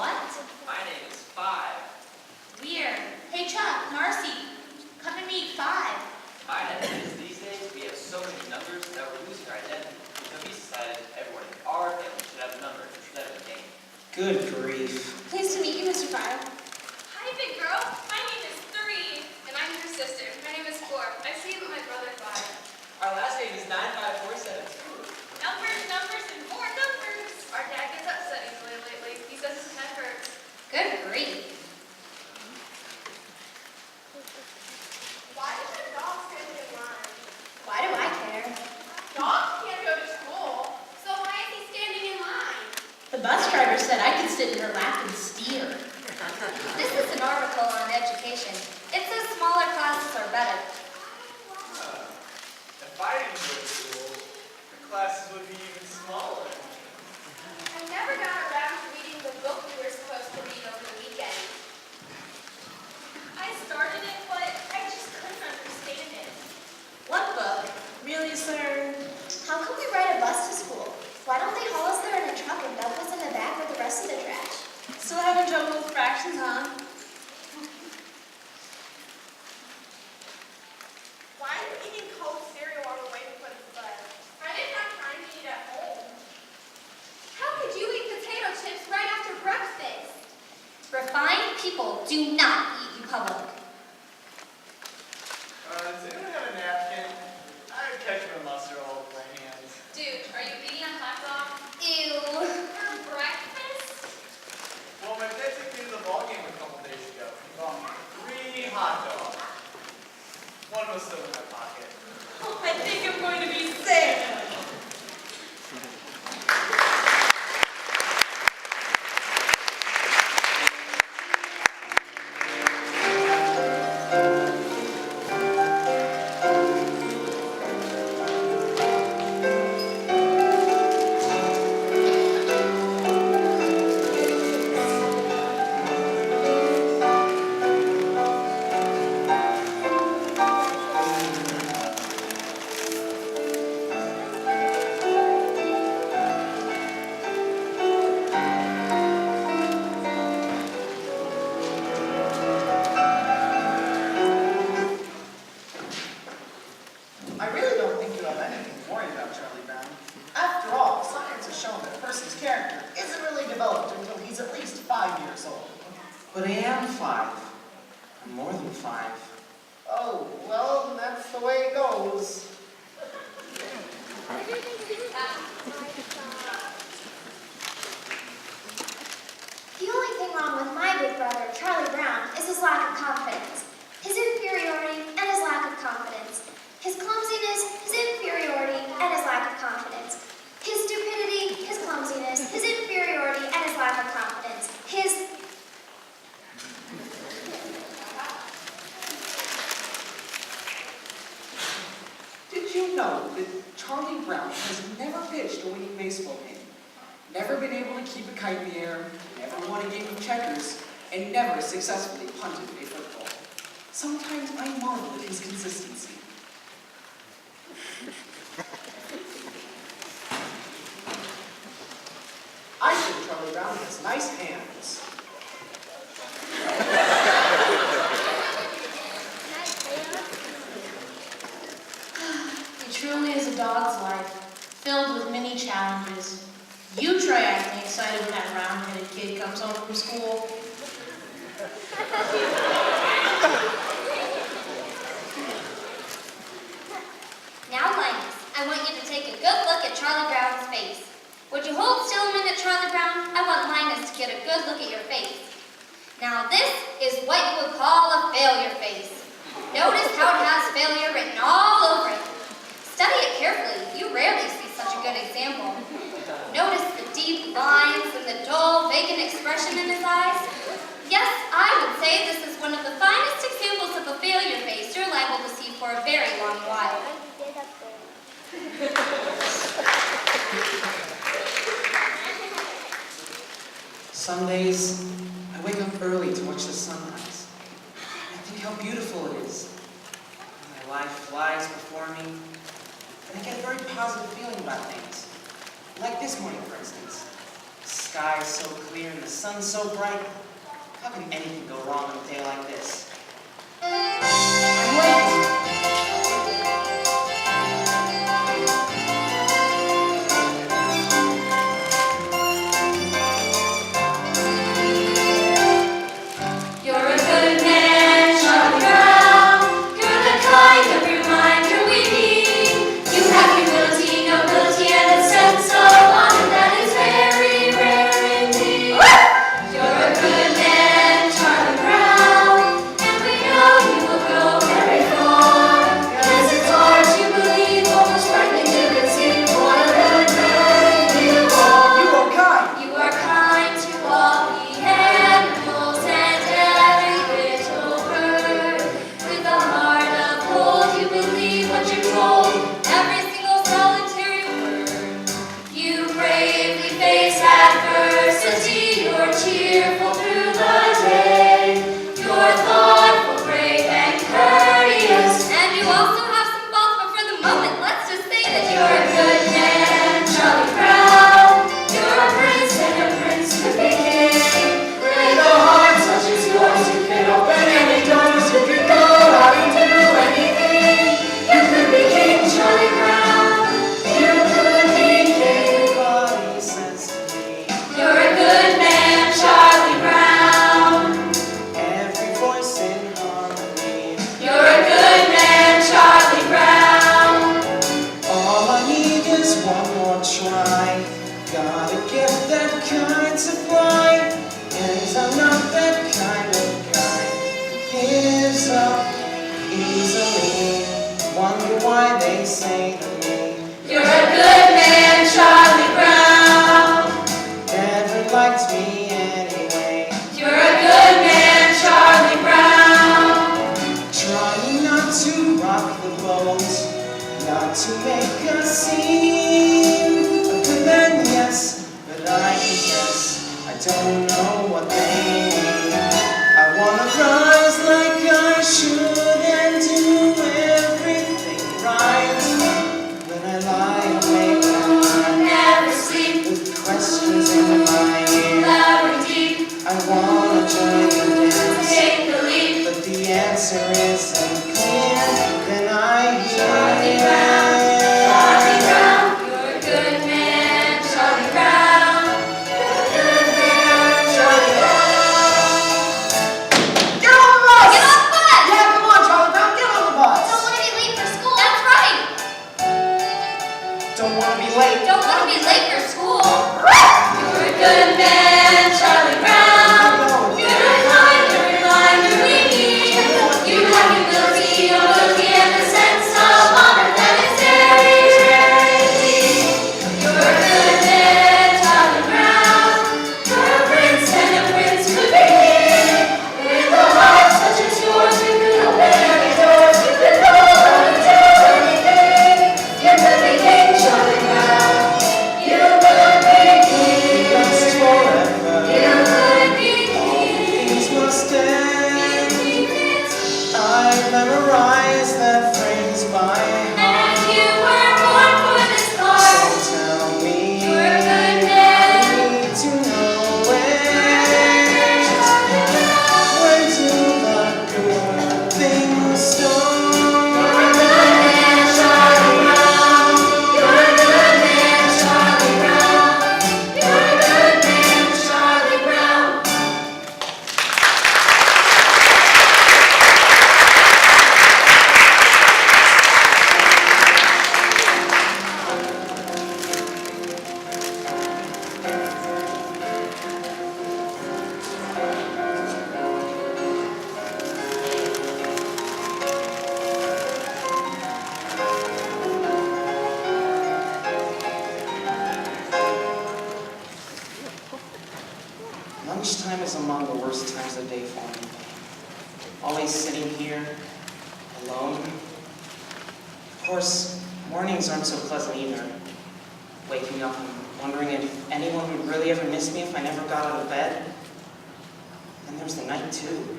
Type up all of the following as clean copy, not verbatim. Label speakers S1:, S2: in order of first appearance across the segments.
S1: what?
S2: My name is Five.
S1: Weird. Hey Chuck, Marcy, come to meet Five.
S2: My identity is these days we have so many numbers that we're losing our identity. So we decided everyone in our family should have a number instead of a name.
S3: Good grief.
S1: Pleased to meet you, Mr. Five.
S4: Hi, big girl. My name is 3, and I'm your sister. My name is 4. I see you with my brother 5.
S2: Our last name is 9547.
S4: Numbers, numbers, and more numbers. Our dad gets upset easily lately. He says his head hurts.
S1: Good grief.
S4: Why does the dog stand in line?
S1: Why do I care?
S4: Dogs can't go to school, so why is he standing in line?
S1: The bus driver said I could sit in her lap and steer.
S5: This is an article on education. It says smaller classes are better.
S6: If I didn't go to school, the classes would be even smaller.
S4: I never got around to reading the book we were supposed to read over the weekend. I started it, but I just couldn't understand it.
S1: What book? Really, sir?
S5: How come we ride a bus to school? Why don't they haul us there in a truck and dump us in the back with the rest of the trash?
S1: Still having trouble with fractions, huh?
S4: Why are you eating cold cereal on the way to put it to bed? I didn't have time to eat at home. How could you eat potato chips right after breakfast?
S5: Refined people do not eat in public.
S6: Does anyone have a napkin? I catch my mustard all with my hands.
S4: Dude, are you eating a hot dog?
S5: Ew.
S4: For breakfast?
S6: Well, my dad took me to the ball game a couple days ago. He bought me 3 hot dogs. One was still in my pocket.
S1: I think I'm going to be sick.
S3: I really don't think you have anything to worry about, Charlie Brown. After all, science has shown that a person's character isn't really developed until he's at least 5 years old.
S7: But I am 5. I'm more than 5.
S3: Oh, well, that's the way it goes.
S5: The only thing wrong with my big brother, Charlie Brown, is his lack of confidence. His inferiority and his lack of confidence. His clumsiness, his inferiority, and his lack of confidence. His stupidity, his clumsiness, his inferiority, and his lack of confidence. His...
S7: Did you know that Charlie Brown has never pitched a winning baseball game, never been able to keep a kite in the air, never won a game of checkers, and never successfully punted a football? Sometimes I marvel at his consistency.
S3: I think Charlie Brown has nice hands.
S1: It truly is a dog's life, filled with many challenges. You try acting excited when that round-headed kid comes home from school.
S5: Now, Linus, I want you to take a good look at Charlie Brown's face. Would you hold still a minute, Charlie Brown? I want Linus to get a good look at your face. Now, this is what you would call a failure face. Notice how it has failure written all over it. Study it carefully. You rarely see such a good example. Notice the deep lines and the dull, vacant expression in his eyes. Yes, I would say this is one of the finest examples of a failure face you're liable to see for a very long while.
S7: Some days, I wake up early to watch the sunrise. I think how beautiful it is. And my life flies before me, and I get a very positive feeling about things. Like this morning, for instance.
S8: sky is so clear and the sun's so bright. How can anything go wrong on a day like this? I'm late!
S5: You're a good man, Charlie Brown. You're the kind of reminder we need. You have humility, nobility, and a sense of honor that is very rare indeed. You're a good man, Charlie Brown, and we know you will go very far. 'Cause it's hard to believe, almost frightening to conceive what a good man you are.
S7: You are kind.
S5: You are kind to all the animals and every little bird. With a heart of gold, you believe what you're told, every single solitary word. You bravely face adversity, you're cheerful through the day. You're thoughtful, brave, and courteous. And you also have some faults, but for the moment, let's just say that you're a good man, Charlie Brown. You're a prince and a prince could be king. With a heart such as yours, you can open any doors. You can go out and do anything. You could be King Charlie Brown. You could be king.
S8: Everybody says to me,
S5: You're a good man, Charlie Brown.
S8: every voice in harmony.
S5: You're a good man, Charlie Brown.
S8: All I need is one more try. Gotta get that kind to fly. And I'm not that kind of guy who gives up easily. Wonder why they say to me,
S5: You're a good man, Charlie Brown.
S8: never liked me anyway.
S5: You're a good man, Charlie Brown.
S8: Trying not to rock the boat, not to make a scene. A good man, yes, but I guess I don't know what they mean. I wanna rise like I should and do everything right. When I lie awake at night
S5: Never sleep,
S8: with questions in my ear,
S5: loud and deep.
S8: I wanna join the dance.
S5: Take the lead.
S8: But the answer isn't clear, then I
S5: Charlie
S8: hear
S5: Brown, Charlie Brown. You're a good man, Charlie Brown. You're a good man, Charlie Brown.
S3: Get on the bus!
S5: Get off the bus!
S3: Yeah, come on, Charlie Brown, get on the bus!
S5: Don't want to be late for school. That's right.
S8: don't wanna be late.
S5: Don't want to be late for school. You're a good man, Charlie Brown. You're the kind of reminder we need. You have humility, nobility, and a sense of honor that is very rare indeed. You're a good man, Charlie Brown. You're a prince and a prince could be king. With a heart such as yours, you could open any doors. You could go out and do anything. You could be King Charlie Brown. You could be king.
S8: Last forever.
S5: You could be king.
S8: Things must end. I memorized that phrase by
S5: And
S8: heart.
S5: you were born for this part.
S8: So tell me,
S5: You're a good
S8: I
S5: man.
S8: need to know when.
S5: You're
S8: When do the good things start?
S5: a good man, Charlie Brown. You're a good man, Charlie Brown. You're a good man, Charlie Brown.
S8: Lunchtime is among the worst times of the day for me. Always sitting here, alone. Of course, mornings aren't so pleasant either. Waking up and wondering if anyone would really ever miss me if I never got out of bed. And there's the night too.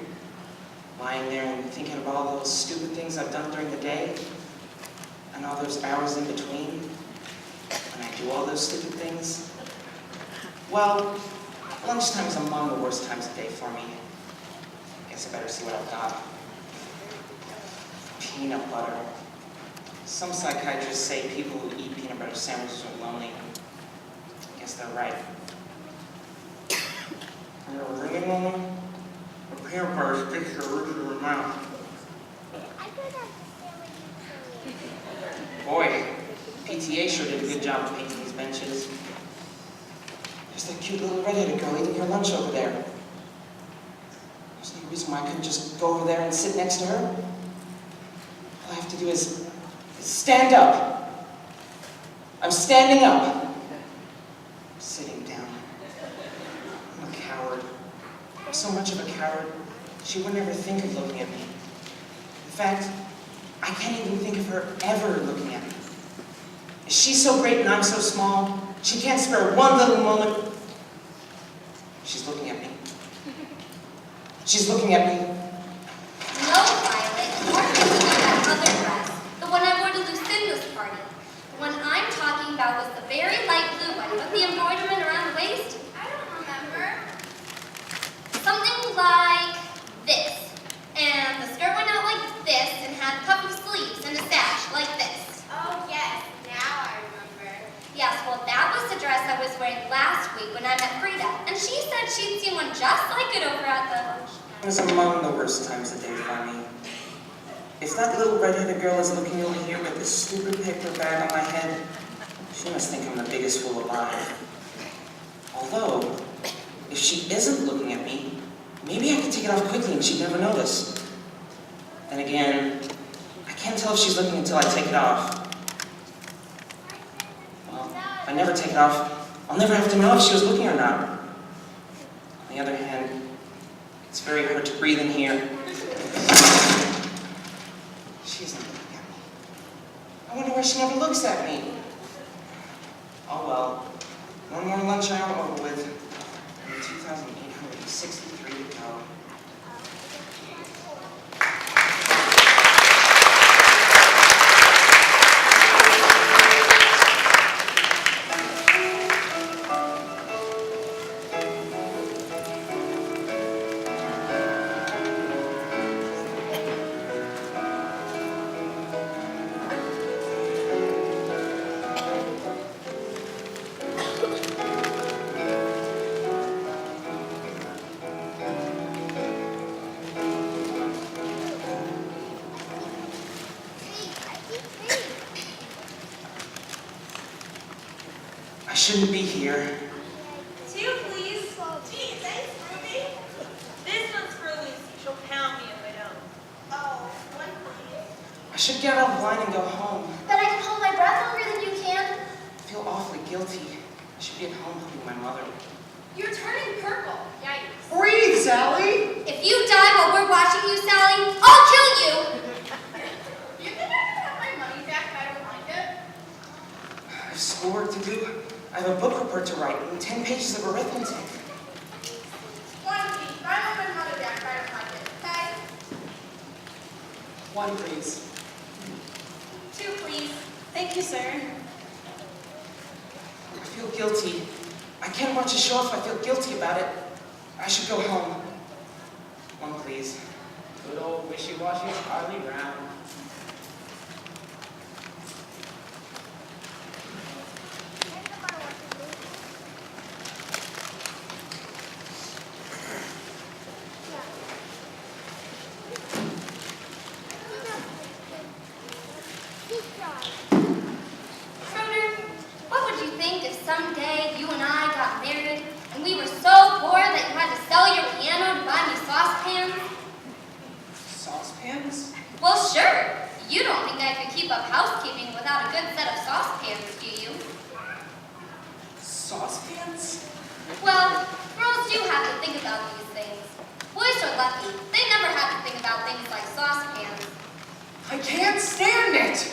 S8: Lying there and thinking about all those stupid things I've done during the day. And all those hours in between. When I do all those stupid things. Well, lunchtime is among the worst times of day for me. Guess I better see what I've got. Peanut butter. Some psychiatrists say people who eat peanut butter sandwiches are lonely. I guess they're right. You're really lonely? The peanut butter sticks to the roof of your mouth. Boy, PTA sure did a good job of painting these benches. There's that cute little redheaded girl eating her lunch over there. There's no reason why I couldn't just go over there and sit next to her. All I have to do is stand up. I'm standing up. I'm sitting down. I'm a coward. I'm so much of a coward, she would never think of looking at me. In fact, I can't even think of her ever looking at me. She's so great and I'm so small, she can't spare one little moment. She's looking at me. She's looking at me.
S5: No, Violet, you're thinking of that other dress, the one I wore to Lucinda's party. The one I'm talking about was the very light blue one with the embroiderment around the waist.
S4: I don't remember.
S5: Something like this. And the skirt went out like this and had puffy sleeves and a sash like this.
S4: Oh, yes. Now I remember.
S5: Yes, well, that was the dress I was wearing last week when I met Frida. And she said she'd seen one just like it over at the...
S8: It was among the worst times of day for me. If that little redheaded girl is looking over here with this stupid paper bag on my head, she must think I'm the biggest fool alive. Although, if she isn't looking at me, maybe I could take it off quickly and she'd never notice. Then again, I can't tell if she's looking until I take it off. Well, if I never take it off, I'll never have to know if she was looking or not. On the other hand, it's very hard to breathe in here. She isn't looking at me. I wonder why she never looks at me. Oh well, one more lunch hour over with. And 2,863 to go. I shouldn't be here.
S9: 2, please. Gee, thanks, Ruby. This one's for Lucy. She'll pound me if I don't.
S4: Oh, 1, please.
S8: I should get out of line and go home.
S5: But I can hold my breath longer than you can.
S8: I feel awfully guilty. I should be at home helping my mother.
S4: You're turning purple. Yikes.
S3: Breathe, Sally!
S5: If you die while we're watching you, Sally, I'll kill you!
S4: You think I can have my money back if I don't like it?
S8: I have schoolwork to do. I have a book report to write and 10 pages of arithmetic.
S4: 1, please. I want my money back if I don't like it. Okay?
S3: 1, please.
S9: 2, please. Thank you, sir.
S8: I feel guilty. I can't watch a show if I feel guilty about it. I should go home. 1, please.
S7: Good old wishy-washy Charlie Brown.
S5: Schroeder, what would you think if someday you and I got married and we were so poor that you had to sell your piano to buy me saucepans?
S7: Saucepans?
S5: Well, sure. You don't think I could keep up housekeeping without a good set of saucepans, do you?
S7: Saucepans?
S5: Well, girls do have to think about these things. Boys are lucky. They never have to think about things like saucepans.
S7: I can't stand it!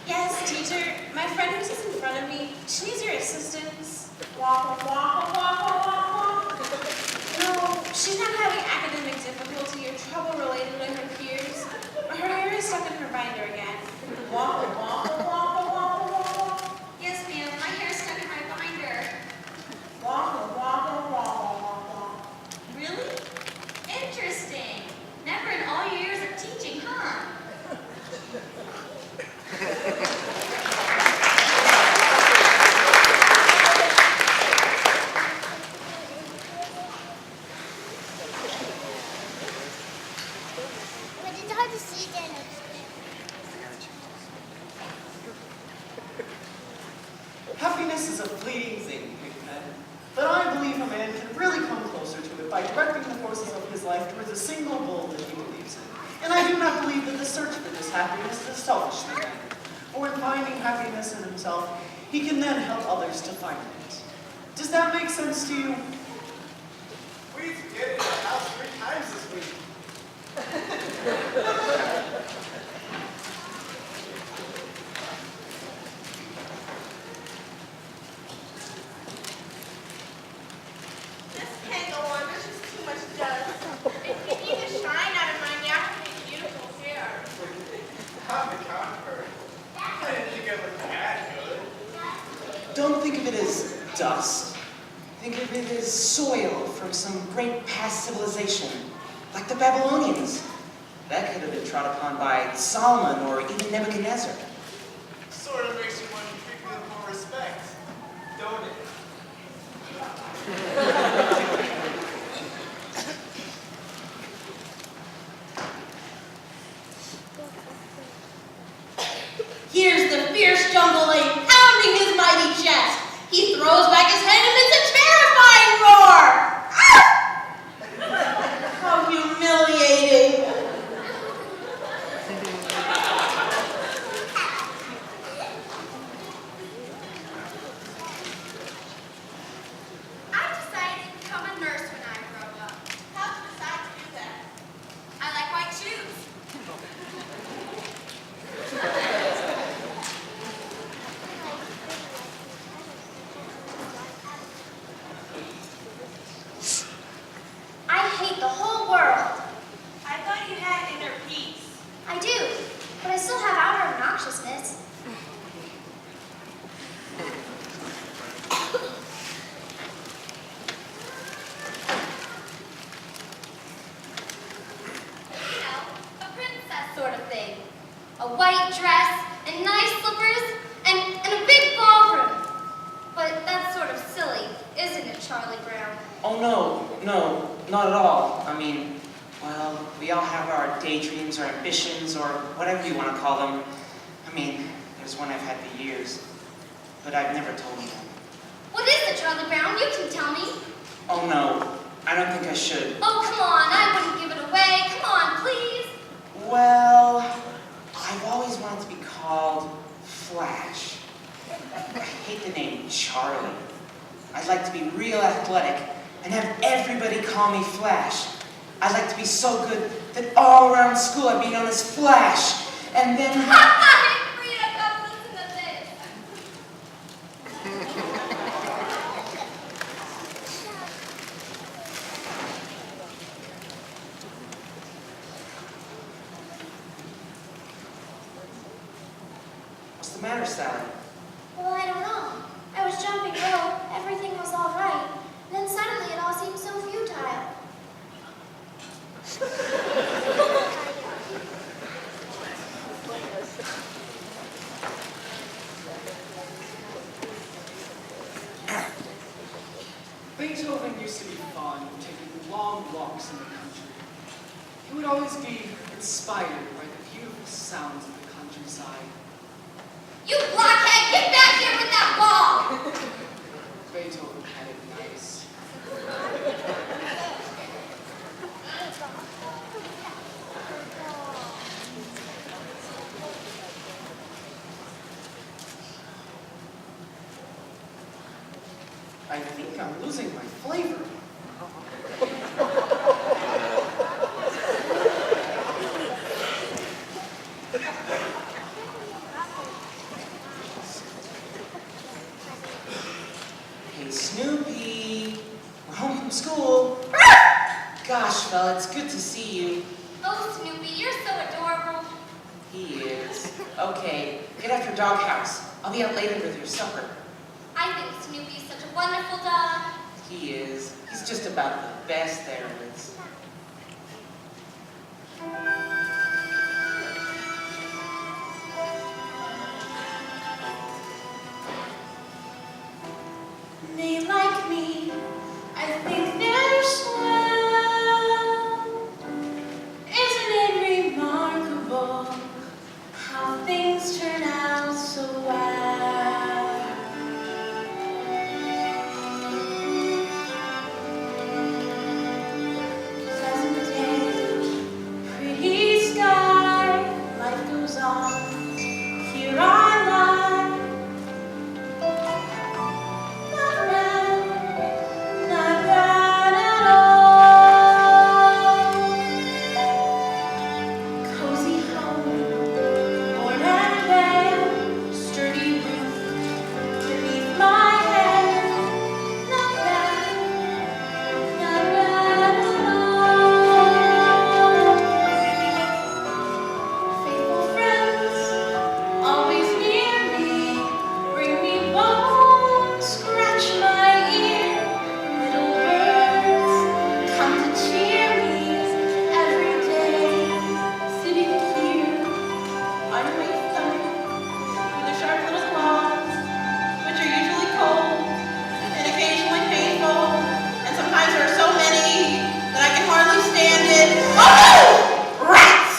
S1: Yes, teacher. My friend who's just in front of me, she needs your assistance. Walk, walk, walk, walk, walk, walk. No, she's not having academic difficulty or trouble related to her peers. Her hair is stuck in her binder again. Walk, walk, walk, walk, walk, walk.
S5: Yes, ma'am, my hair's stuck in my binder.
S1: Walk, walk, walk, walk, walk.
S5: Really? Interesting. Never in all your years of teaching, huh?
S3: Happiness is a fleeting thing, Pigpen, but I believe a man can really come closer to it by directing the forces of his life towards a single goal that he believes in. And I do not believe that the search for this happiness is a selfish thing. For in finding happiness in himself, he can then help others to find it. Does that make sense to you?
S6: We need to get in the house 3 times this week.
S4: This can't go on. There's just too much dust. If you need to shine out of my naturally beautiful hair.
S6: On the contrary. I didn't think it looked that good.
S8: Don't think of it as dust. Think of it as soil from some great past civilization, like the Babylonians. That could have been trod upon by Solomon or even Nebuchadnezzar.
S6: Sort of makes you want to treat them with more respect, don't it?
S1: Here's the fierce jungle ape pounding his mighty chest. He throws back his head and emits a terrifying roar. Ah! How humiliating.
S4: I decided to become a nurse when I grow up. How'd you decide to do that? I like white shoes.
S5: I hate the whole world.
S9: I thought you had inner peace.
S5: I do, but I still have outer obnoxiousness. You know, a princess sort of thing. A white dress and nice slippers and a big ballroom. But that's sort of silly, isn't it, Charlie Brown?
S8: Oh no, not at all. I mean, well, we all have our daydreams or ambitions or whatever you want to call them. I mean, there's one I've had for years, but I've never told you.
S5: What is it, Charlie Brown? You can tell me.
S8: Oh no, I don't think I should.
S5: Oh, come on, I wouldn't give it away. Come on, please.
S8: Well, I've always wanted to be called Flash. I hate the name Charlie. I'd like to be real athletic and have everybody call me Flash. I'd like to be so good that all around school I'd be known as Flash. And then...
S5: Rita, come listen to this.
S8: What's the matter, Sally?
S5: Well, I don't know. I was jumping rope, everything was all right. Then suddenly it all seemed so futile.
S7: Beethoven used to be fond of taking long walks in the country. He would always be inspired by the beautiful sounds of the countryside.
S5: You blockhead, get back here with that ball!
S7: Beethoven had it nice.
S3: I think I'm losing my flavor. school.
S8: Gosh, fella, it's good to see you.
S5: Oh, Snoopy, you're so adorable.
S8: He is. Okay, get after doghouse. I'll be out later with your supper.
S5: I think Snoopy's such a wonderful dog.
S8: He is. He's just about the best there is.
S1: They like me, I think they're swell. Isn't it remarkable how things turn out so well? Pleasant day, pretty sky, life goes on, here I lie. Not bad at all. Cozy home, board and bed, sturdy roof beneath my head. Not bad at all. Faithful friends, always near me, bring me bones, scratch my ear. Little birds come to cheer me every day. Sitting here, I wait them with their sharp little claws, which are usually cold and occasionally painful, and sometimes there are so many that I can hardly stand it. Oh! Rats!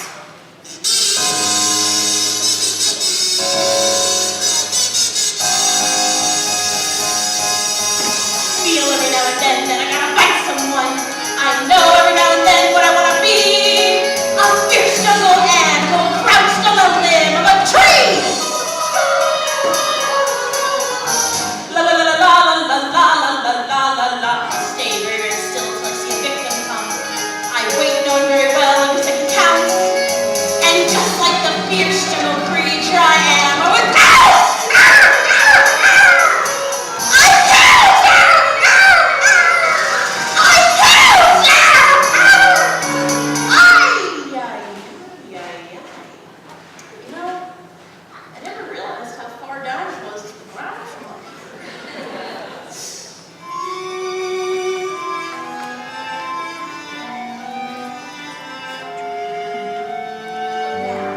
S1: Feel every now and then that I gotta fight someone. I know every now and then what I wanna be. A fierce jungle animal crouched on the limb of a tree. La la la la la la la la la la la. Stay very, very still till I see a victim come. I wait knowing very well every second counts. And just like the fierce jungle creature I am, I would You know, I never realized how far down it was to the ground from up here. Now,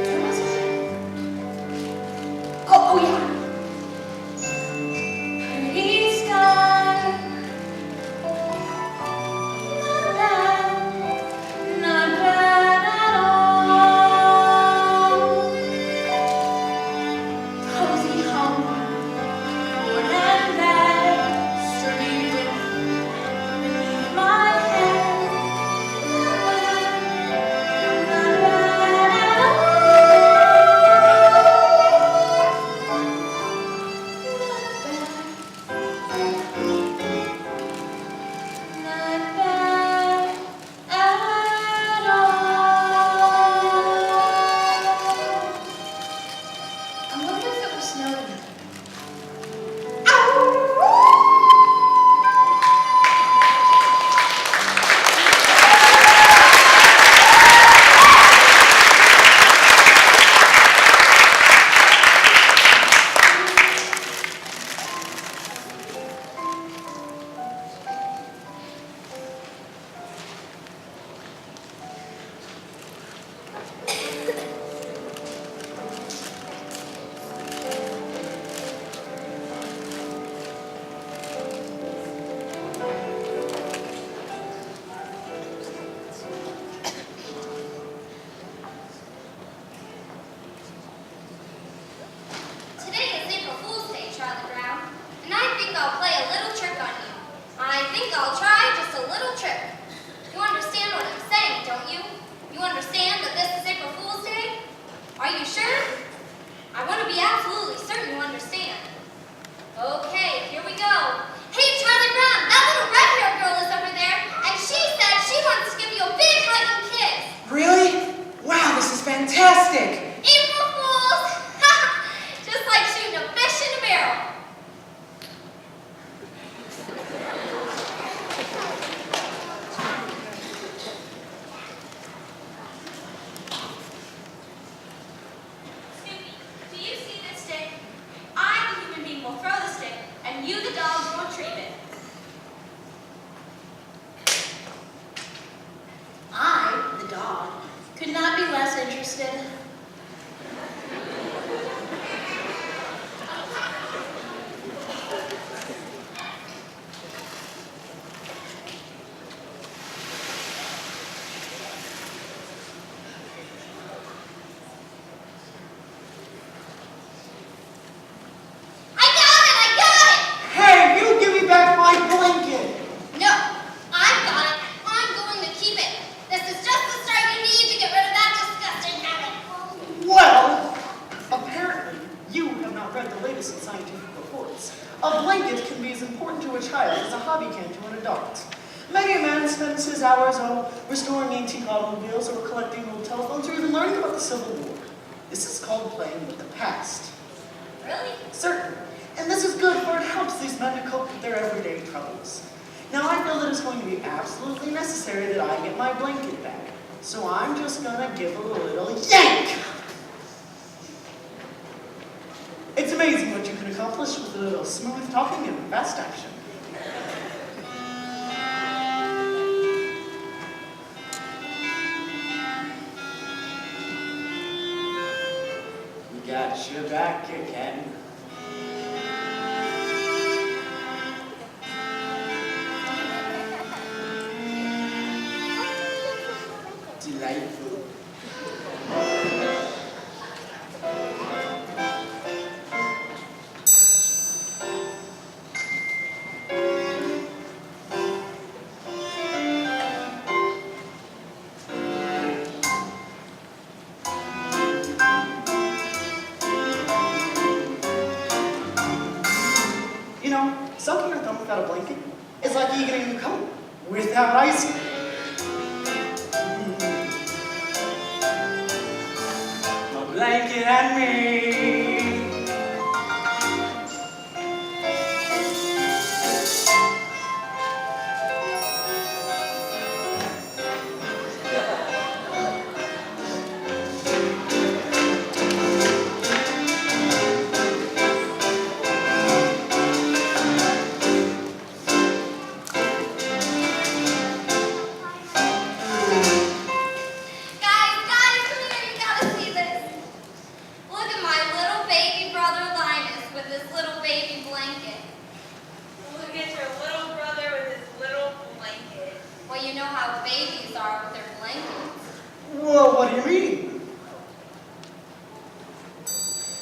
S1: where was it? Oh yeah. Pretty sky. Not bad at all. Cozy home, board and bed, sturdy roof beneath my head. Not bad at I wonder if it was snowing.
S5: Today is April Fool's Day, Charlie Brown, and I think I'll play a little trick on you. I think I'll try just a little trick. You understand what I'm saying, don't you? You understand that this is April Fool's Day? Are you sure? I want to be absolutely certain you understand. Okay, here we go. Hey, Charlie Brown, that little red-haired girl is over there, and she said she wants to give you a big hug and kiss.
S8: Really? Wow, this is fantastic!
S5: April Fools! Just like shooting a fish in a barrel.
S3: You have not read the latest in scientific reports. A blanket can be as important to a child as a hobby can to an adult. Many a man spends his hours restoring antique automobiles or collecting old telephones or even learning about the Civil War. This is called playing with the past.
S5: Really?
S3: Certainly. And this is good, for it helps these men to cope with their everyday troubles. Now I feel that it's going to be absolutely necessary that I get my blanket back. So I'm just gonna give a little yank! It's amazing what you can accomplish with a little smooth talking and fast action. We got your back again. Delightful. You know, sucking your thumb without a blanket is like eating a coat without ice cream. My blanket and me.
S5: Guys, come here, you gotta see this. Look at my little baby brother Linus with his little baby blanket.
S9: Look at your little brother with his little blanket.
S5: Well, you know how babies are with their blankets.
S3: Well, what do you mean?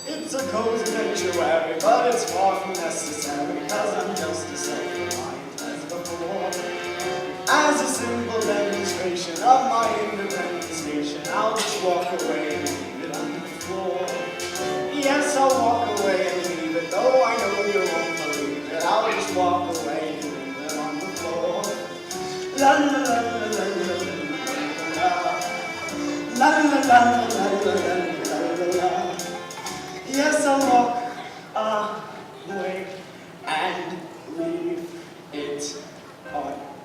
S3: It's a cozy sanctuary, but it's far from necessary, because I'm just as self-reliant as before. As a simple demonstration of my independence nation, I'll just walk away and leave it on the floor. Yes, I'll walk away and leave it, though I know you won't believe it. I'll just walk away and leave it on the floor. La la la la la la la la la la la la la la. Yes, I'll walk away and leave it on the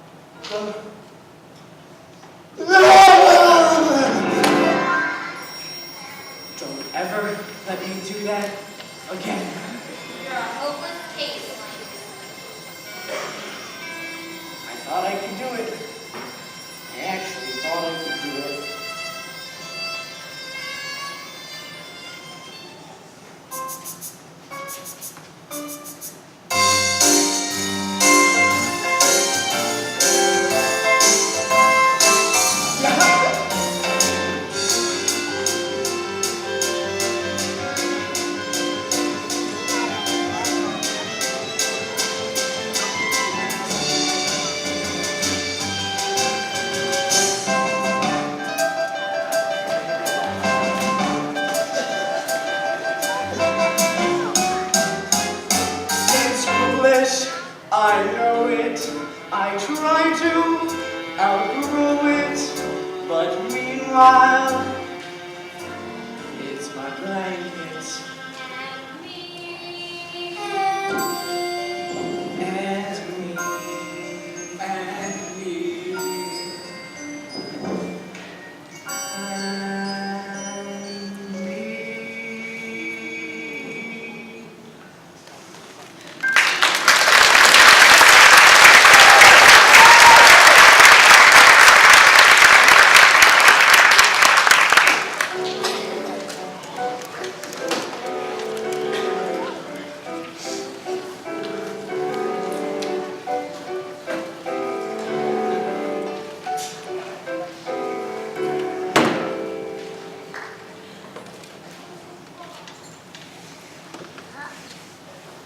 S3: Don't ever let me do that again.
S5: You're a hopeless case,
S3: I thought I could do it. I actually thought I could do it. I know it, I try to outgrow it, but meanwhile, it's my blanket.
S5: And me.
S3: And me.
S7: And me.
S3: And me.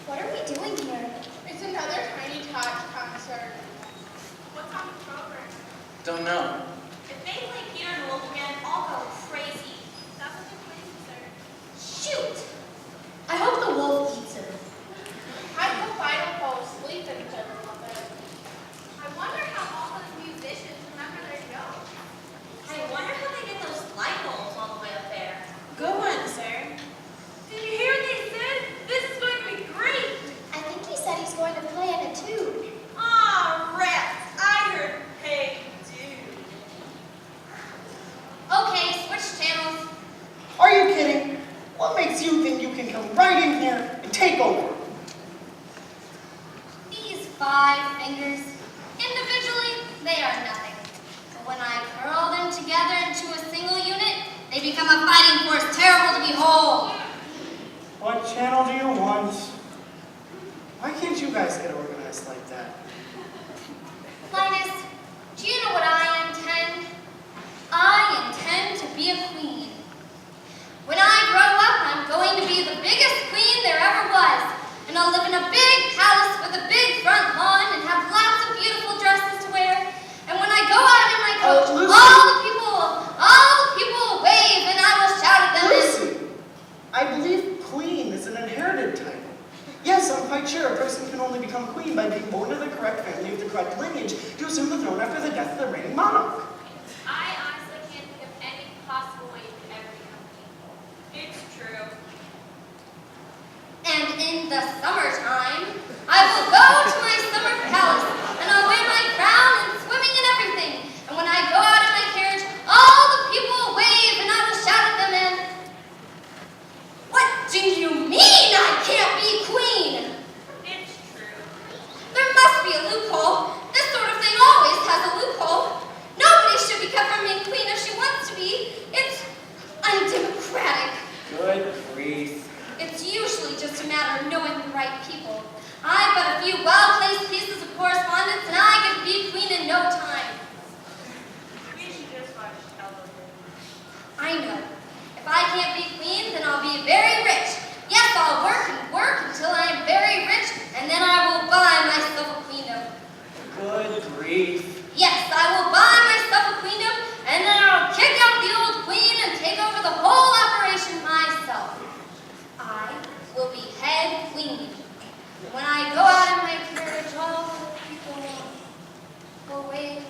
S5: What are we doing here?
S4: It's another Tiny Tots concert. What's on the program?
S8: Don't know.
S9: If they play Peter and the Wolf again, I'll go crazy.
S4: That's what they're playing, sir.
S5: Shoot! I
S3: here and take over.
S5: These 5 fingers, individually, they are nothing. But when I curl them together into a single unit, they become a fighting force terrible to behold.
S3: What channel do you want? Why can't you guys get organized like that?
S5: Linus, do you know what I intend? I intend to be a queen. When I grow up, I'm going to be the biggest queen there ever was. And I'll live in a big palace with a big front lawn and have lots of beautiful dresses to wear. And when I go out in my coach, all the people will wave and I will shout at them.
S3: Lucy, I believe queen is an inherited title. Yes, I'm quite sure a person can only become queen by being born to the correct family of the correct lineage to assume the throne after the death of the reigning monarch.
S4: I honestly can't think of any possible way you could ever become queen.
S9: It's true.
S5: And in the summertime, I will go to my summer palace and I'll wear my crown and swimming and everything. And when I go out in my carriage, all the people will wave and I will shout at them and... What do you mean I can't be queen?
S9: It's true.
S5: There must be a loophole. This sort of thing always has a loophole. Nobody should be kept from being queen if she wants to be. It's undemocratic.
S8: Good grief.
S5: It's usually just a matter of knowing the right people. I've got a few well-placed pieces of correspondence and I can be queen in no time.
S9: We should just watch television.
S5: I know. If I can't be queen, then I'll be very rich. Yes, I'll work and work until I am very rich, and then I will buy myself a queendom.
S8: Good grief.
S5: Yes, I will buy myself a queendom, and then I'll kick out the old queen and take over the whole operation myself. I will be head queen. And when I go out in my carriage, all the people will wave.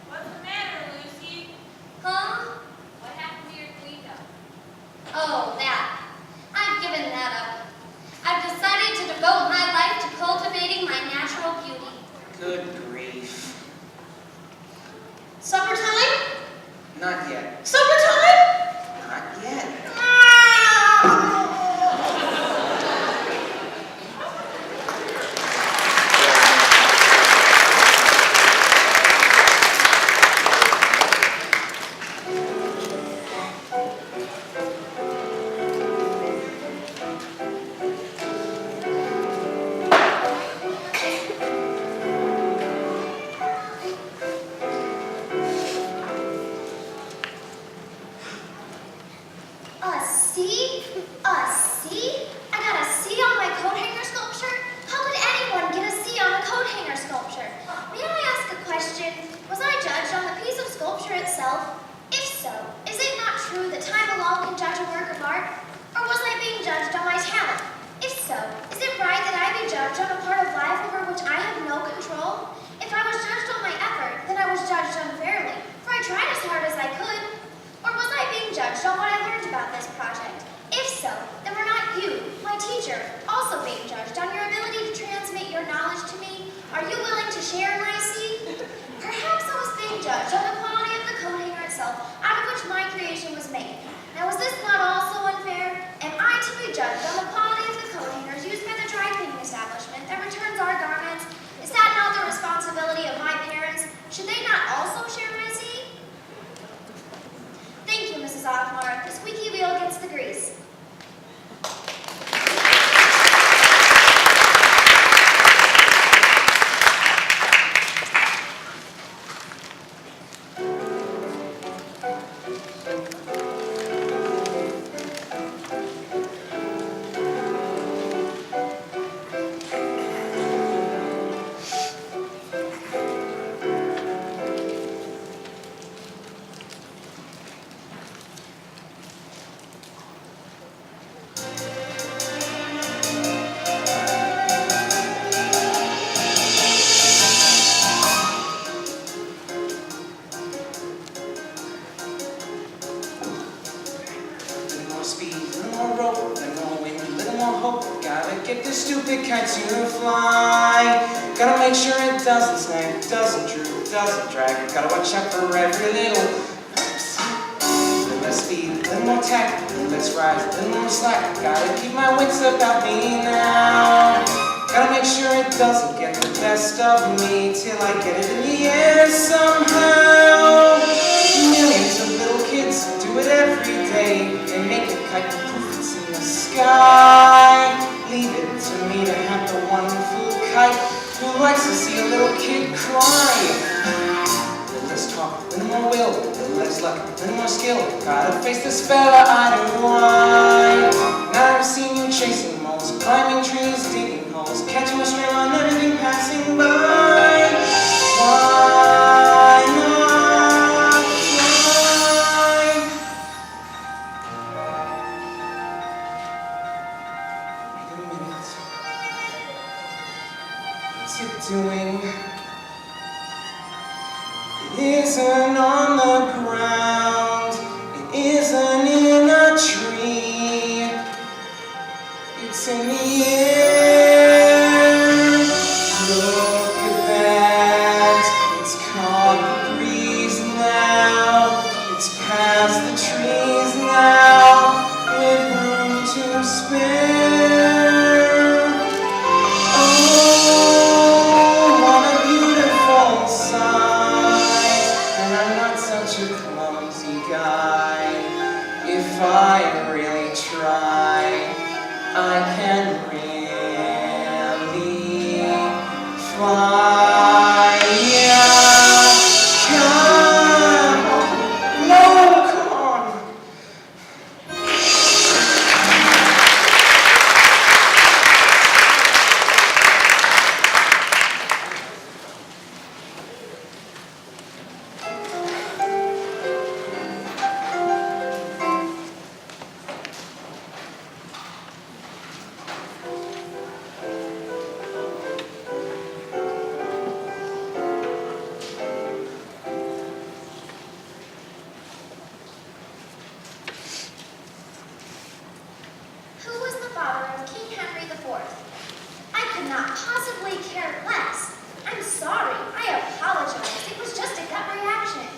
S9: What's the matter, Lucy?
S5: Huh?
S9: What happened to your queendom?
S5: Oh, that. I've given that up. I've decided to devote my life to cultivating my natural beauty.
S8: Good grief.
S1: Supper time?
S8: Not yet.
S1: Supper time?
S8: Not yet.
S5: A C? I got a C on my coat hanger sculpture? How could anyone get a C on a coat hanger sculpture? May I ask a question? Was I judged on the piece of sculpture itself? If so, is it not true that time alone can judge a work of art? Or was I being judged on my talent? If so, is it right that I be judged on a part of life over which I have no control? If I was judged on my effort, then I was judged unfairly, for I tried as hard as I could. Or was I being judged on what I learned about this project? If so, then were not you, my teacher, also being judged on your ability to transmit your knowledge to me? Are you willing to share my seed? Perhaps I was being judged on the quality of the coat hanger itself, out of which my creation was made. Now, is this not also unfair? Am I to be judged on the quality of the coat hangers used by the dry cleaning establishment that returns our garments? Is that not the responsibility of my parents? Should they not also share my seed? Thank you, Mrs. Ockmar. The squeaky wheel gets the grease.
S8: Get this stupid kite to fly. Gotta make sure it doesn't snag, doesn't droop, doesn't drag. Gotta watch out for every little oops. Little less speed, little more tack, little let's rise. A little more slack, gotta keep my wits about me now. Gotta make sure it doesn't get the best of me till I get it in the air somehow. Millions of little kids do it every day. They make a kite to proof it's in the sky. Leave it to me to have the wonderful kite who likes to see a little kid cry. Let's talk, a little more will, a little less luck, a little more skill. Gotta face this fella eye to eye. Now I've seen you chasing moles, climbing trees, digging holes, catching a string on anything passing by. Why not fly? Wait a minute. What's it doing? It isn't on the ground, it isn't in a tree, it's in the air. Look at that, it's caught the breeze now, it's past the trees now, with room to spare. Oh, what a beautiful sight. And I'm not such a clumsy guy. If I really try, I can really fly. Yeah, come on. No, come on.
S5: Who was the father of King Henry IV? I could not possibly care less. I'm sorry. I apologize. It was just a gut reaction.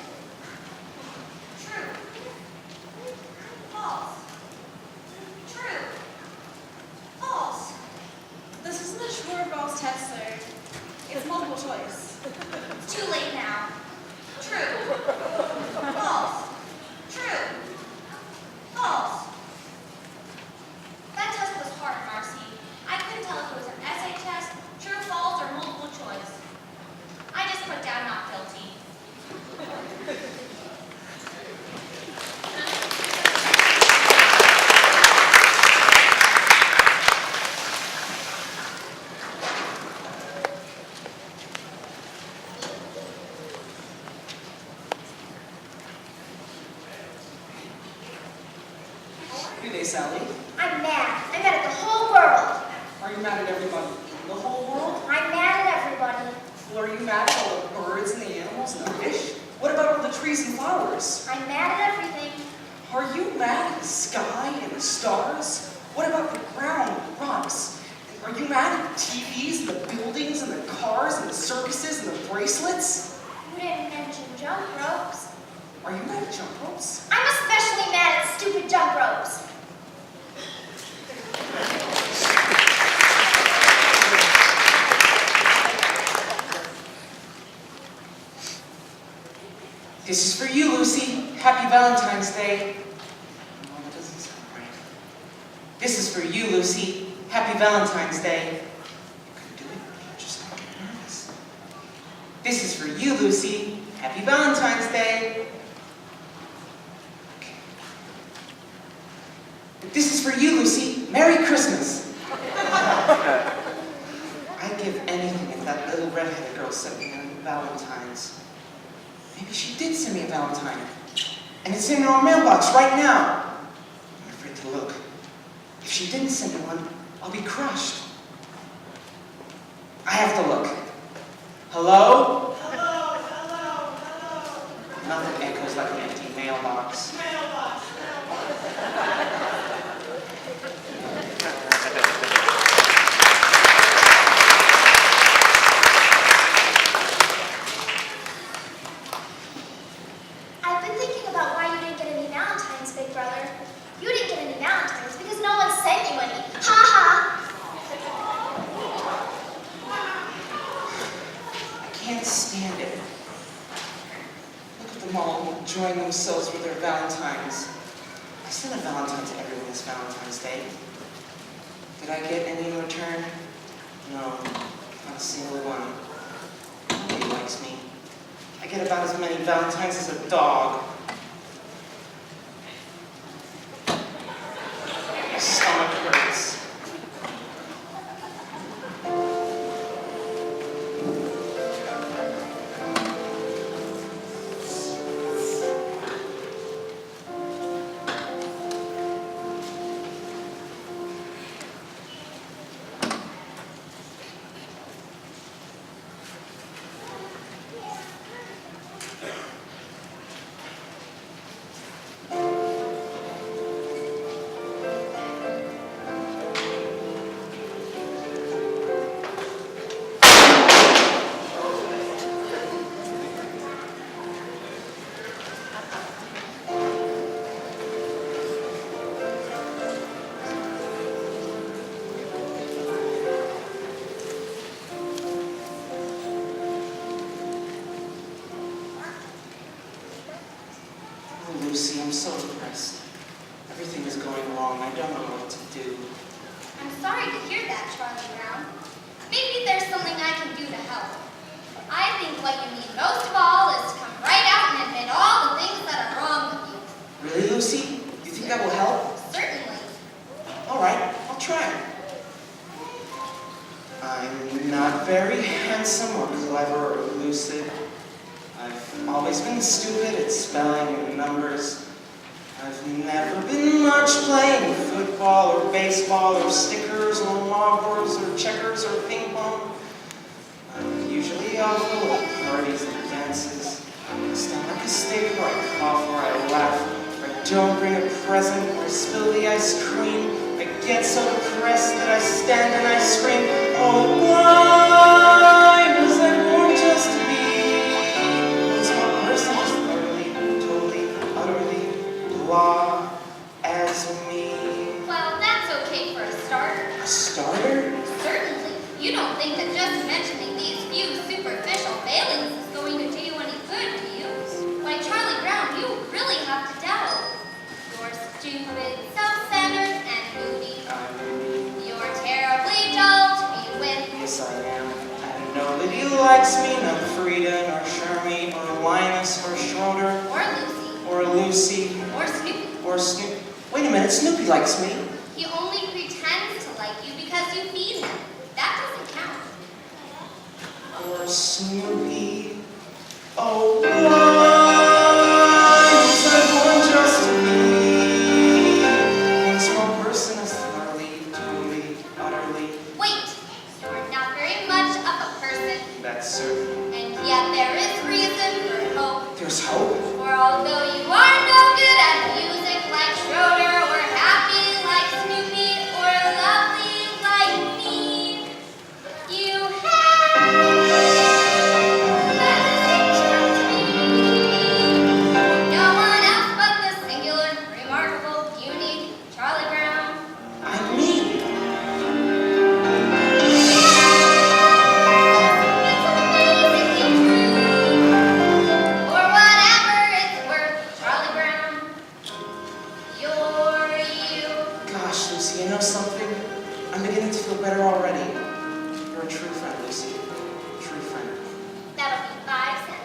S4: True. False. True. False.
S1: This isn't a true or false test, sir. It's multiple choice.
S4: Too late now. True. False. True. False. That test was hard, Marcy. I couldn't tell if it was an essay test, true, false, or multiple choice. I just put down not guilty.
S7: Good day, Sally.
S5: I'm mad. I'm mad at the whole world.
S7: Are you mad at everybody in the whole world?
S5: I'm mad at everybody.
S7: Well, are you mad at all the birds and the animals and the fish? What about all the trees and flowers?
S5: I'm mad at everything.
S7: Are you mad at the sky and the stars? What about the ground and the rocks? Are you mad at the TVs and the buildings and the cars and the circuses and the bracelets?
S5: You didn't mention jump ropes.
S7: Are you mad at jump ropes?
S5: I'm especially mad at stupid jump ropes.
S8: This is for you, Lucy. Happy Valentine's Day. No, that doesn't sound right. This is for you, Lucy. Happy Valentine's Day. You could do it, but you're just not nervous. This is for you, Lucy. Happy Valentine's Day. Okay. This is for you, Lucy. Merry Christmas. I'd give anything if that little redheaded girl sent me a Valentine's. Maybe she did send me a Valentine. And it's in our mailbox right now. I'm afraid to look. If she didn't send me one, I'll be crushed. I have to look. Hello?
S3: Hello, hello, hello.
S8: Nothing echoes like an empty mailbox.
S3: Mailbox,
S5: I've been thinking about why you didn't get any Valentine's, big brother. You didn't get
S8: themselves with their Valentines. I sent a Valentine to everyone this Valentine's Day. Did I get any in return? No, not a single one. Nobody likes me. I get about as many Valentines as a dog. My stomach hurts. Lucy, I'm so depressed. Everything is going wrong. I don't know what to do.
S5: I'm sorry to hear that, Charlie Brown. Maybe there's something I can do to help. I think what you need most of all is to come right out and admit all the things that are wrong with you.
S8: Really, Lucy? You think that will help?
S5: Certainly.
S8: All right, I'll try. I'm not very handsome or clever or lucid. I've always been stupid at spelling and numbers. I've never been much playing football or baseball or stickers or marbles or checkers or ping pong. I'm usually awful at parties and dances. I stand like a stick or I cough or I laugh. Or I don't bring a present or I spill the ice cream. I get so depressed that I stand and I scream, oh, why was I born just to be this one person is utterly, totally, utterly blah as me?
S5: Well, that's okay for a starter.
S8: A starter?
S5: Certainly. You don't think that just mentioning these few superficial failings is going to do you any good, do you? Why, Charlie Brown, you really have to doubt. You're stupid, self-centered, and moody. You're terribly dull to be with.
S8: Yes, I am. And nobody likes me, not Frida, nor Shermy, or Linus, or Schroeder.
S5: Or Lucy.
S8: Or Lucy.
S5: Or Snoopy.
S8: Or Snoopy. Wait a minute, Snoopy likes me.
S5: He only pretends to like you because you feed him. That doesn't count.
S8: Or Snoopy. Oh, why was I born just to be one small person as thoroughly, totally, utterly?
S5: Wait, you're not very much of a person.
S8: That's certain.
S5: And yet there is reason for hope.
S8: There's hope.
S5: For although you are no good at music like Schroeder, or happy like Snoopy, or lovely like me, you have no one else but the singular, remarkable, unique Charlie Brown.
S8: I'm me.
S5: It's amazingly true. For whatever it's worth, Charlie Brown, you're you.
S8: Gosh, Lucy, you know something? I'm beginning to feel better already. You're a true friend, Lucy. True friend.
S5: That'll be 5 cents.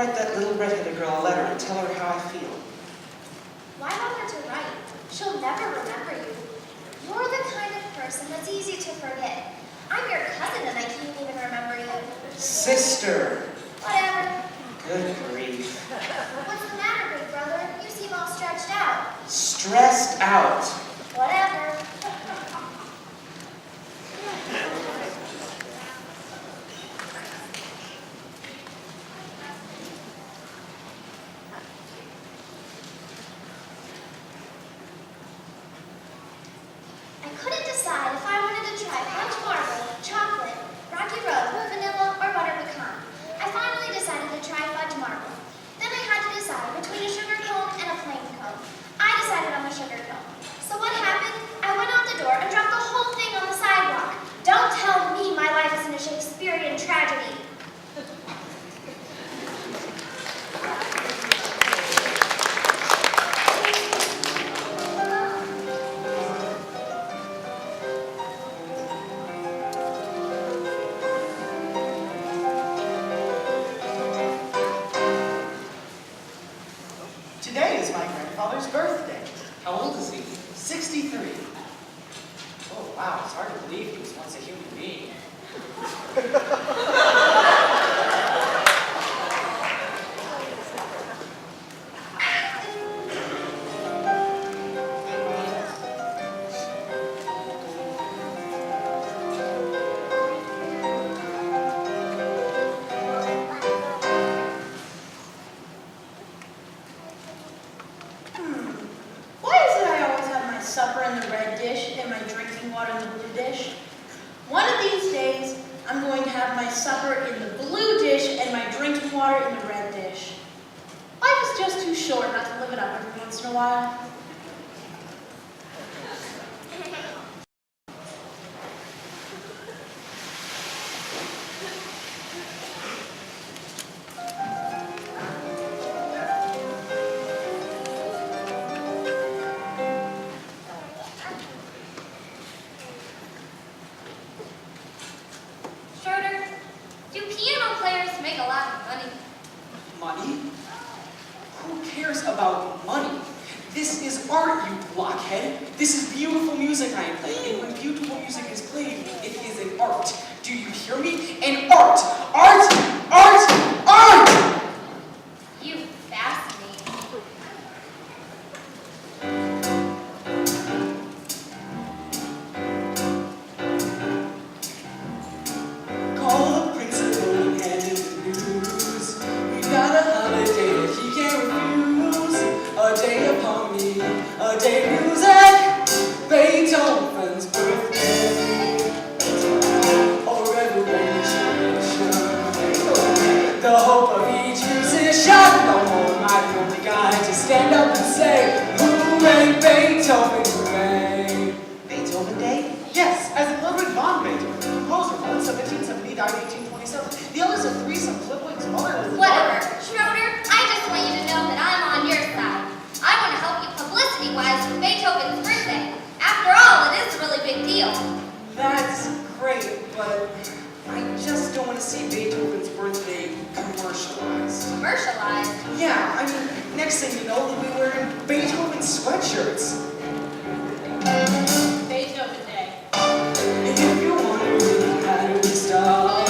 S8: write that little redheaded girl a letter and tell her how I feel.
S5: Why bother to write? She'll never remember you. You're the kind of person that's easy to forget. I'm your cousin and I can't even remember you.
S8: Sister!
S5: Whatever.
S8: Good grief.
S5: What's the matter, big brother? You seem all stretched out.
S8: Stressed out.
S5: Whatever. I couldn't decide if I wanted to try fudge marble, chocolate, rocky road with vanilla, or butter pecan. I finally decided to try fudge marble. Then I had to decide between a sugar cone and a plain cone. I decided on the sugar cone. So what happened? I went out the door and dropped the whole thing on the sidewalk. Don't tell me my life isn't a Shakespearean tragedy.
S3: Today is my grandfather's birthday.
S7: How old is he?
S3: 63.
S7: Oh, wow, it's hard to believe he was once a human being.
S1: Why is it I always have my supper in the red dish and my drinking water in the blue dish? One of these days, I'm going to have my supper in the blue dish and my drinking water in the red dish. Life is just too short not to live it up every once in a while.
S5: Schroeder, do piano players make a lot of money?
S7: Money? Who cares about money? This is art, you blockhead. This is beautiful music I am playing, and when beautiful music is played, it is an art. Do you hear me? An art! Art! Art! Art!
S5: You fascinate me.
S7: Call the principal and hand him the news. We got a holiday that he can't refuse. A day upon me, a day of music. Beethoven's birthday. A revelation. The hope of each musician. No more am I the only guy to stand up and say, hooray, Beethoven, hooray.
S8: Beethoven Day?
S3: Yes, as in Ludwig von Beethoven, composer, born 1770, died 1827. The others are threesome, Ludwig's mother was a
S5: Whatever.
S3: daughter.
S5: Schroeder, I just want you to know that I'm on your side. I want to help you publicity-wise for Beethoven's birthday. After all, it is a really big deal.
S7: That's great, but I just don't want to see Beethoven's birthday commercialized.
S5: Commercialized.
S7: Yeah, I mean, next thing you know, we'll be wearing Beethoven sweatshirts.
S1: Beethoven Day.
S7: If you want to really kind of start,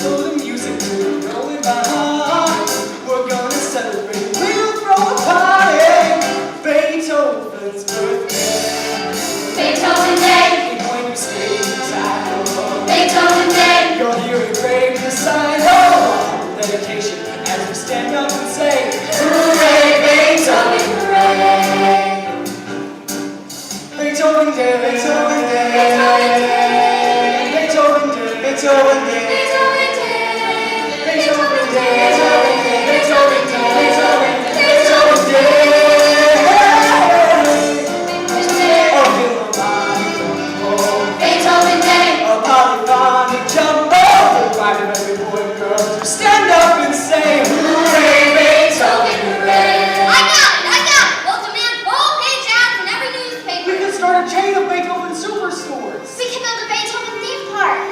S7: know the music to know it by heart. We're gonna celebrate, we'll throw a party. Beethoven's birthday.
S5: Beethoven Day.
S7: We're going to stay inside.
S5: Beethoven Day.
S7: You'll hear a great recital, dedication, as we stand up and say, hooray, Beethoven, hooray! Beethoven Day, Beethoven Day, Beethoven Day, Beethoven Day,
S5: Beethoven Day.
S7: Beethoven Day, Beethoven Day, Beethoven Day, Beethoven Day. A philharmonic jumbo,
S5: Beethoven Day.
S7: a polyphonic jumbo, the right of every boy and girl to stand up and say, hooray, Beethoven, hooray!
S5: I got it. We'll demand full-page ads in every newspaper.
S3: We could start a chain of Beethoven superstores.
S5: We can build a Beethoven theme park.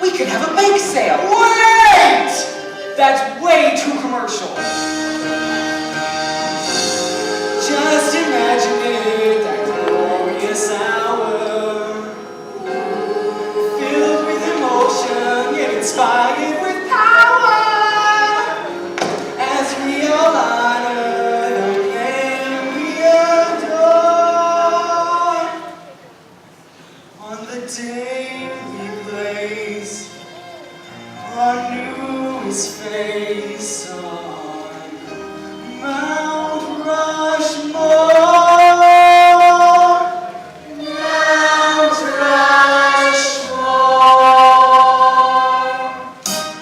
S8: We could have a bake sale.
S7: Wait! That's way his face on Mount Rushmore. Mount Rushmore.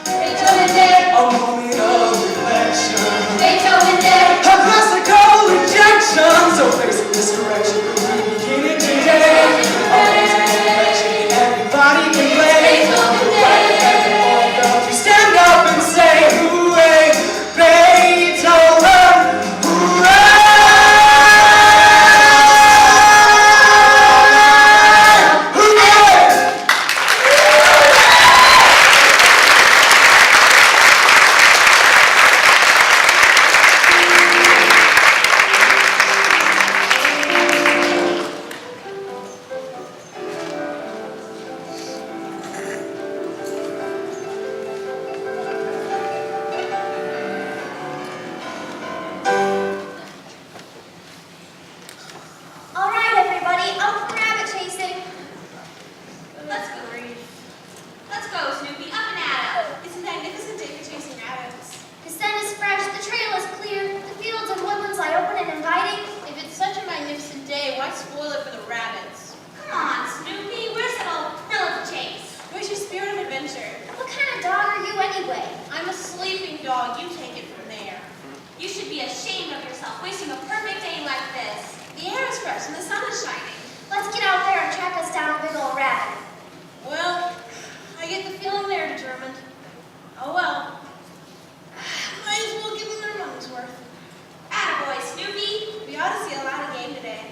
S5: Beethoven Day,
S7: A moment of reflection.
S5: Beethoven Day,
S7: A classical rejection. So facing this direction, we begin it today. Amazing perfection, everybody can play.
S5: Beethoven Day.
S7: You stand up and say, hooray, Beethoven, hooray! Hooray!
S5: All right, everybody, up for rabbit chasing.
S9: Let's go, Reed. Let's go, Snoopy. Up and at 'em.
S1: It's a magnificent day for chasing rabbits.
S5: The sun is fresh, the trail is clear, the fields and woodlands lie open and inviting.
S1: If it's such a magnificent day, why spoil it for the rabbits?
S9: Come on, Snoopy. Where's that old thrill of the chase?
S1: Where's your spirit of adventure?
S5: What kind of dog are you anyway?
S1: I'm a sleeping dog. You take it from there.
S9: You should be ashamed of yourself wasting a perfect day like this.
S1: The air is fresh and the sun is shining.
S5: Let's get out there and track us down a big old rabbit.
S1: Well, I get the feeling they're determined. Oh well. Might as well give them their money's worth.
S9: Attaboy, Snoopy.
S1: We ought to see a lot of game today.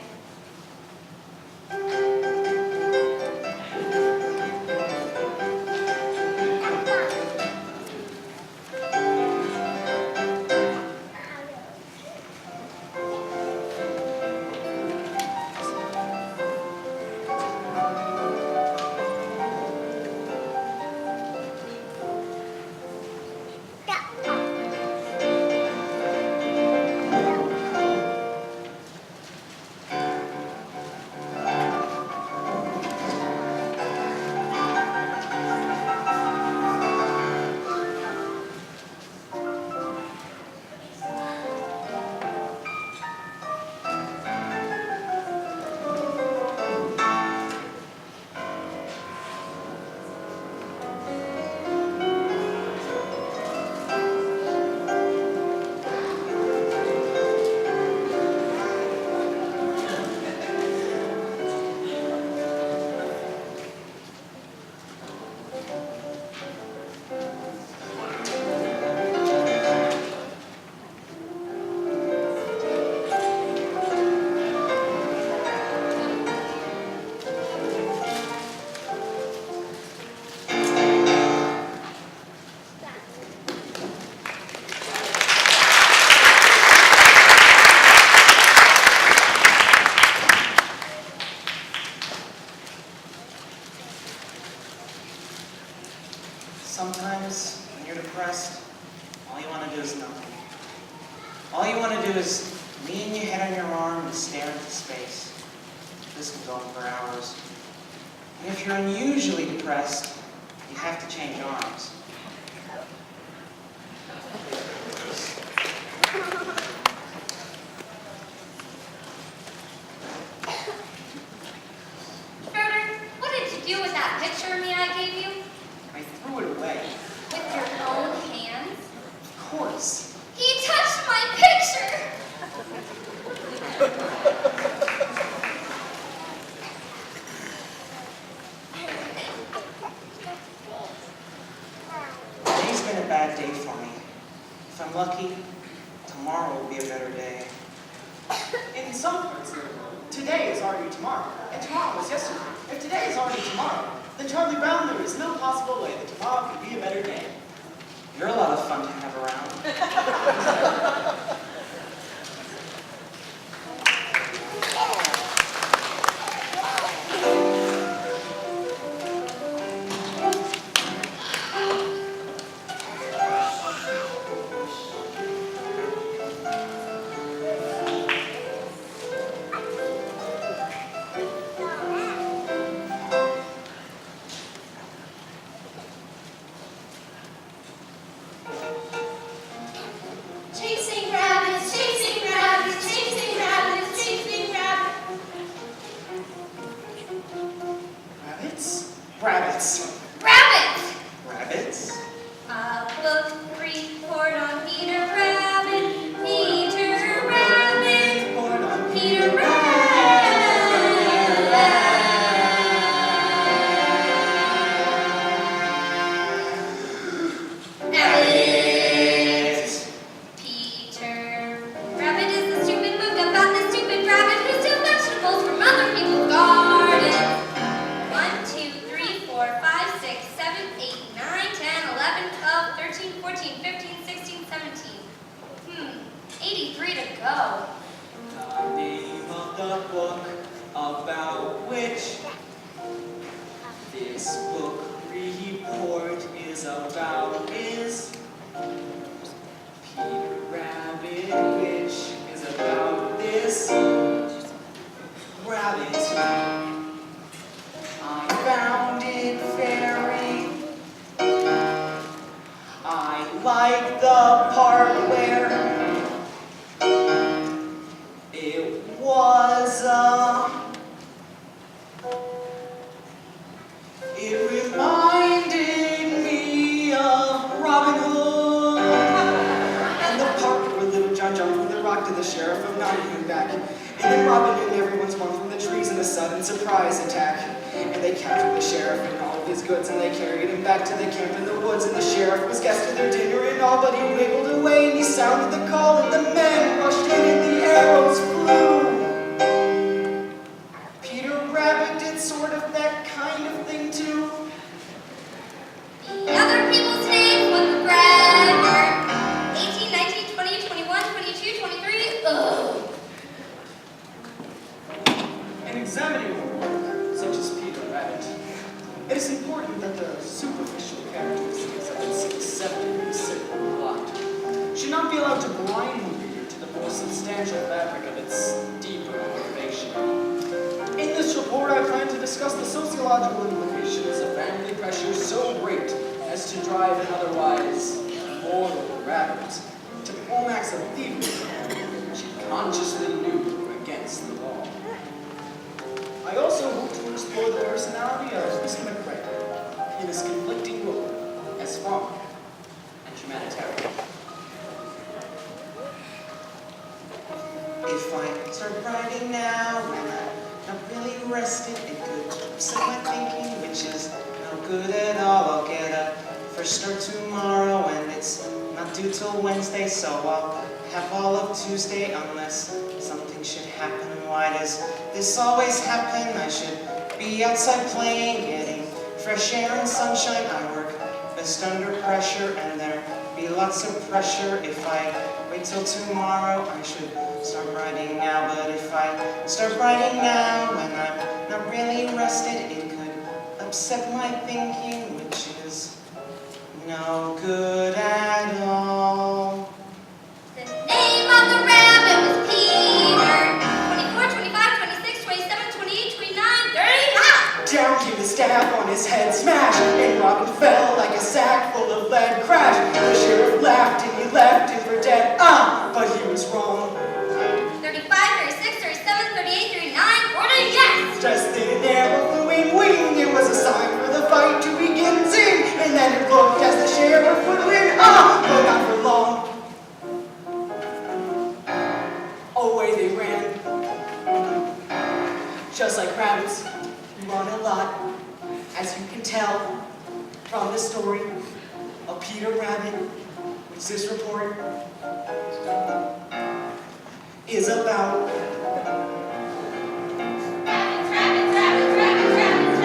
S8: Sometimes, when you're depressed, all you want to do is nothing. All you want to do is lean your head on your arm and stare into space. This can go on for hours. And if you're unusually depressed, you have to change arms.
S5: Schroeder, what did you do with that picture of me I gave you?
S7: I threw it away.
S5: With your own hands?
S7: Of course.
S5: He touched my picture!
S8: Today's been a bad day for me. If I'm lucky, tomorrow will be a better day.
S3: In some parts of the world, today is already tomorrow, and tomorrow is yesterday. If today is already tomorrow, then Charlie Brown, there is no possible way that tomorrow could be a better day.
S8: You're a lot of fun to have around.
S5: go.
S7: The name of the book about which this book report is about is Peter Rabbit, which is about this rabbit. I found it very. I like the part where it was it reminded me of Robin Hood and the part where Little John jumped from the rock to the sheriff of Nottingham back. And then Robin Hood and everyone's run from the trees in a sudden surprise attack. And they captured the sheriff and all of his goods, and they carried him back to the camp in the woods. And the sheriff was guest to their dinner and all, but he wiggled away and he sounded the call, and the men rushed in and the arrows flew. Peter Rabbit did sort of that kind of thing too.
S5: The other people's names was forever. 18, 19, 20, 21, 22, 23. Ugh.
S3: In examining a work such as Peter Rabbit, it is important that the superficial characteristics of its accepted and simple plot should not be allowed to blind the reader to the more substantial fabric of its deeper motivation. In this report, I plan to discuss the sociological implications of family pressure so great as to drive an otherwise mortal rabbit to perform acts of thievery which he consciously knew were against the law. I also hope to explore the personality of Mr. McRae in his conflicting role as farmer and humanitarian.
S8: If I start writing now and I'm not really rested, it could upset my thinking, which is no good at all. I'll get a first start tomorrow, and it's not due till Wednesday, so I'll have all of Tuesday unless something should happen. Why does this always happen? I should be outside playing, getting fresh air and sunshine. I work best under pressure, and there be lots of pressure. If I wait till tomorrow, I should start writing now. But if I start writing now when I'm not really rested, it could upset my thinking, which is no good at all.
S5: The name of the rabbit was Peter. 24, 25, 26, 27, 28, 29, 30, ha!
S3: Down came the staff on his head, smash, and Robin fell like a sack full of lead, crash. The sheriff laughed and he left him for dead, but he was wrong.
S5: 35, 36, 37, 38, 39, order yes!
S3: Just then an arrow flew in, wing, it was a sign for the fight to begin, zing, and then it looked as the sheriff flew in, but not for long. Away they ran, just like rabbits, who run a lot, as you can tell from the story of Peter Rabbit, which this report is about.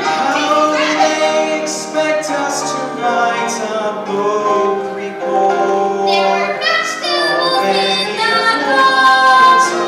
S8: How do they expect us to write a book report?
S5: There were vegetables in the garden,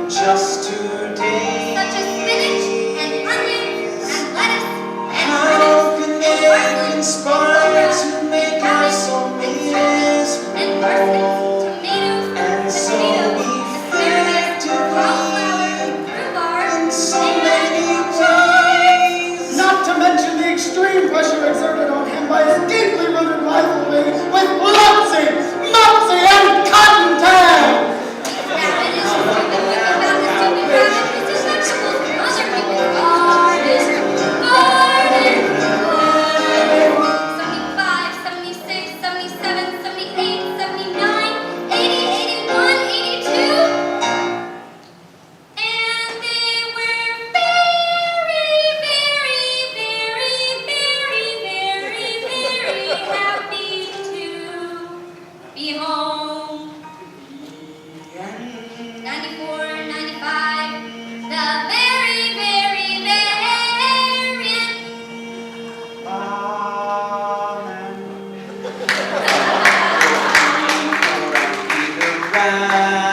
S8: Just today.
S5: such as spinach and onions and lettuce and
S8: How can they conspire to make us so miserable
S5: and parsnips, tomatoes,
S8: and so
S5: asparagus, cauliflower, rhubarb,
S8: in so
S5: and
S8: many ways?
S3: Not to mention the extreme pressure exerted on him by his deeply
S8: Brown.